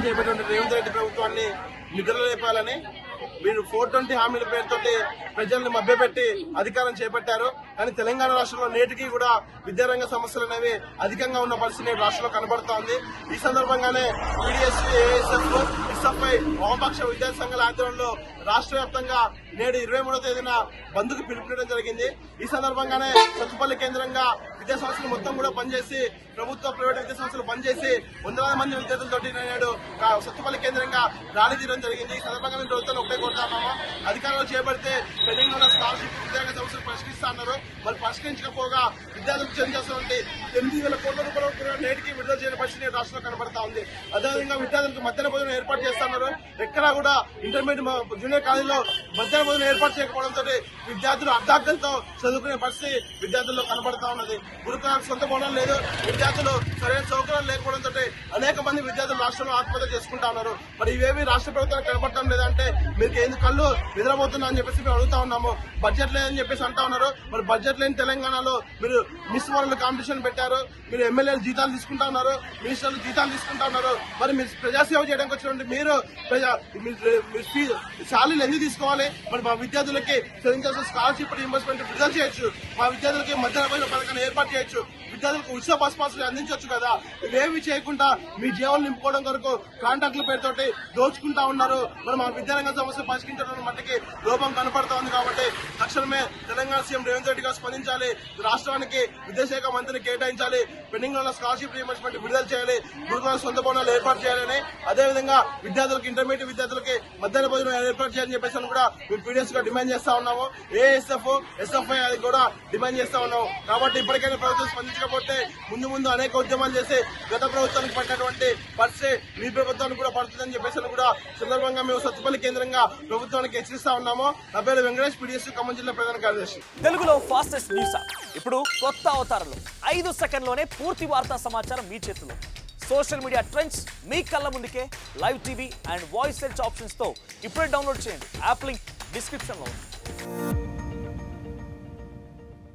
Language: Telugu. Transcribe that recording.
చేపట్టిన రేవంత్ రెడ్డి ప్రభుత్వాన్ని నిద్రలేపాలని వీరు 420 హామీల పేరుతోటి ప్రజల్ని మభ్యపెట్టి అధికారం చేపట్టారు. కానీ తెలంగాణ రాష్ట్రంలో నేటికి కూడా విద్యారంగ సమస్యలు అనేవి అధికంగా ఉన్న పరిస్థితి రాష్ట్రంలో కనబడుతోంది. ఈ సందర్భంగానే టీడీఎస్పీ, ఏఎస్ఎఫ్, ఎస్ఎఫ్ఐ వామపక్ష విద్యార్థి సంఘాల ఆధ్వర్యంలో రాష్ట్ర వ్యాప్తంగా నేడు 23వ తేదీన బంద్కు పిలుపునివ్వడం జరిగింది. ఈ సందర్భంగానే సత్తుపల్లి కేంద్రంగా విద్యా సంస్థలు మొత్తం కూడా పనిచేసి ప్రభుత్వ ప్రైవేట్ విద్యా సంస్థలు పనిచేసి వందలాది మంది విద్యార్థులతో నేడు సత్తుపల్లి కేంద్రంగా ర్యాలీ తీయడం జరిగింది. ఈ సందర్భంగా ప్రభుత్వం ఒకటే కోరుతున్నాము, అధికారంలో చేపడితే పెండింగ్ ఉన్న స్కాలర్షిప్ విద్యారంగ సమస్యలు పరిష్కరిస్తా అన్నారు. మరి పరిష్కరించకపోగా విద్యార్థులకు చెందినటువంటి 8,000 కోట్ల రూపాయలు కూడా నేటికి విడుదల చేయని పరిస్థితి రాష్ట్రంలో కనబడతా ఉంది. అదేవిధంగా విద్యార్థులకు మధ్యాహ్న భోజనం ఏర్పాటు చేస్తున్నారు. ఎక్కడా కూడా ఇంటర్మీడియట్ జూనియర్ కాలేజీలో మధ్యాహ్న భోజనం ఏర్పాటు చేయకపోవడంతో విద్యార్థులు అర్ధార్థంతో చదువుకునే పరిస్థితి విద్యార్థుల్లో కనబడతా ఉన్నది. గురుకులాలకు సొంత భవనాలు లేదు, విద్యార్థులు సరైన సౌకర్యాలు లేకపోవడంతో అనేక మంది విద్యార్థులు రాష్ట్రంలో ఆత్మహత్య చేసుకుంటా ఉన్నారు. మరి ఇవేవి రాష్ట్ర ప్రభుత్వానికి కనబడటం లేదంటే మీరు ఎందుకు కళ్ళు నిద్రపోతున్నా అని చెప్పేసి మేము అడుగుతా ఉన్నాము. బడ్జెట్ లేదని చెప్పేసి అంటా ఉన్నారు. మరి బడ్జెట్ లేని తెలంగాణలో మీరు మిస్ వరల్డ్ కాంపిటీషన్ పెట్టారు, మీరు ఎమ్మెల్యేలు జీతాలు తీసుకుంటా ఉన్నారు, మినిస్టర్లు జీతాలు తీసుకుంటా ఉన్నారు. మరి మీరు ప్రజాసేవ చేయడానికి వచ్చినటువంటి మీరు శాలరీలు ఎందుకు తీసుకోవాలి? మరి మా విద్యార్థులకి చెల్లించాల్సిన స్కాలర్షిప్ రీయింబర్స్మెంట్ విడుదల చేయొచ్చు, మా విద్యార్థులకి మధ్యాహ్న భోజన పథకాన్ని ఏర్పాటు చేయొచ్చు, విద్యార్థులకు ఉచిత బస్ పాసులు అందించవచ్చు కదా. ఇవేమి చేయకుండా మీ జీవనం నింపుకోవడం కొరకు కాంట్రాక్టుల పేరుతోటి దోచుకుంటా ఉన్నారు. మరి మా విద్యారంగ సమస్య పరిష్కరించడం మట్టికి లోపం కనపడతా ఉంది. కాబట్టి తక్షణమే తెలంగాణ సీఎం రేవంత్ రెడ్డి గారు స్పందించాలి. రాష్ట్రానికి విద్యాశాఖ మంత్రిని కేటాయించాలి. పెండింగ్ లో ఉన్న స్కాలర్షిప్ రీయింబర్స్మెంట్ విడుదల చేయాలి. గురుకులాల సొంత భవనాలు ఏర్పాటు చేయాలని, అదేవిధంగా విద్యార్థులకు ఇంటర్మీడియట్ విద్యార్థులకి మధ్యాహ్న భోజనం ఏర్పాటు చేయాలని చెప్పేసి కూడా మేము పీడిఎస్ గా డిమాండ్ చేస్తా ఉన్నాము. ఏఎస్ఎఫ్, ఎస్ఎఫ్ఐ అది కూడా డిమాండ్ చేస్తా ఉన్నాము. కాబట్టి ఇప్పటికైనా ప్రభుత్వం స్పందించకపోతే ముందు అనేక ఉద్యమాలు చేసి గత ప్రభుత్వానికి పడినటువంటి పరిస్థితి మీ ప్రభుత్వానికి కూడా పడుతుందని చెప్పేసి కూడా సందర్భంగా మేము సత్తుపల్లి కేంద్రంగా ప్రభుత్వానికి హెచ్చరిస్తా ఉన్నాము. నా పేరు వెంకటేష్, పీడిఎస్ ఖమ్మం జిల్లా ప్రధాన కార్యదర్శి. తెలుగులో ఫాస్టెస్ట్ న్యూస్ ఇప్పుడు కొత్త అవతారంలో 5 సెకండ్లోనే పూర్తి వార్తా సమాచారం మీ చేతిలో. సోషల్ మీడియా ట్రెండ్స్ మీ కళ్ళ ముందుకే live TV and voice search options తో ఇప్పుడే డౌన్లోడ్ చేయండి. యాప్ లింక్ డిస్క్రిప్షన్ లో ఉంది.